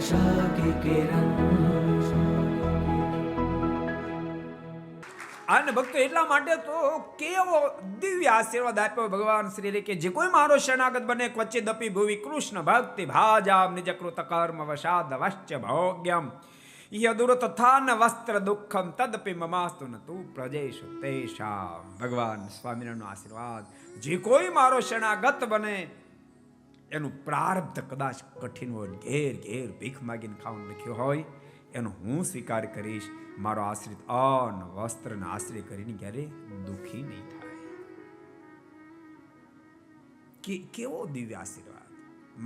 आशा की किरण। અને ભક્તો એટલા માટે તો કેવો દિવ્ય આશીર્વાદ આપ્યો ભગવાન શ્રી કે જે કોઈ મારો શરણાગત બને ક્વચિદપી ભુવિ કૃષ્ણ ભક્તિ ભાજામ નિજ કૃત કર્મ વશાદ વશ્ચ ભોગ્યમ યદુર તથાન વસ્ત્ર દુઃખમ તદપી મમાસ્તુ ન તું પ્રજેશુ તેષામ. ભગવાન સ્વામિનારાયણનો આશીર્વાદ, જે કોઈ મારો શરણાગત બને એનું પ્રારબ્ધ કદાચ કઠિન હોય, ઘેર ઘેર ભીખ માગીને ખાવાનું લખ્યું હોય, એનો હું સ્વીકાર કરીશ. મારો આશ્રિત અન્ન વસ્ત્ર ને આશ્રય કરીને ક્યારે દુખી નહીં થાય. કેવો દિવ્ય આશીર્વાદ!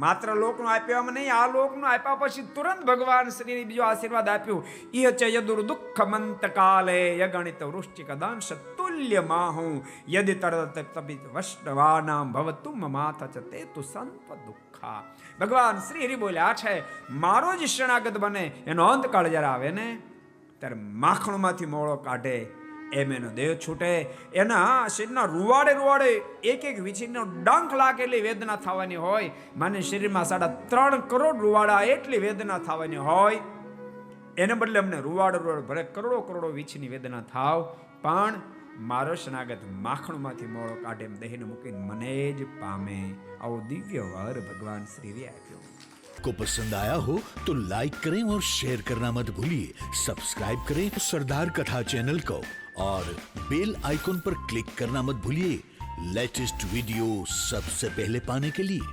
માત્ર લોકનો આપ્યામાં નહીં, આ લોકનો આપ્યા પછી તુરંત ભગવાન શ્રી બીજો આશીર્વાદ આપ્યો. ઈહ ચ યદુર દુઃખ મંત કાલે યગણિત વૃશ્ચિક દંશ તુલ્ય માહુ યદિ તરત તપિ વૈષ્ણવાનામ ભવતુમ માથ ચ તે તુ સંત દુઃખા. ભગવાન શ્રી હરિ બોલ્યા છે, મારો જ શરણાગત બને એનો અંતકાળ જ્યારે આવે ને ત્યારે માખણમાંથી મોળો કાઢે એમ એનો દેહ છૂટે. એના શરીરના રૂવાડે રૂવાડે એક એક વીછીનો ડંખ લાગે એટલી વેદના થવાની હોય. મને શરીરમાં 3.5 કરોડ રૂવાડા એટલી વેદના થવાની હોય. એને બદલે અમને રૂવાડે રૂવાડે ભલે કરોડો કરોડો વીછીની વેદના થાવ, પણ મારો શરણાગત માખણમાંથી મોળો કાઢે એમ દેહને મૂકીને મને જ પામે. આવો દિવ્ય વર ભગવાન શ્રીએ આપ્યો. को पसंद आया हो तो लाइक करें और शेयर करना मत भूलिए. सब्सक्राइब करें सरदार कथा चैनल को और बेल आइकॉन पर क्लिक करना मत भूलिए लेटेस्ट वीडियो सबसे पहले पाने के लिए.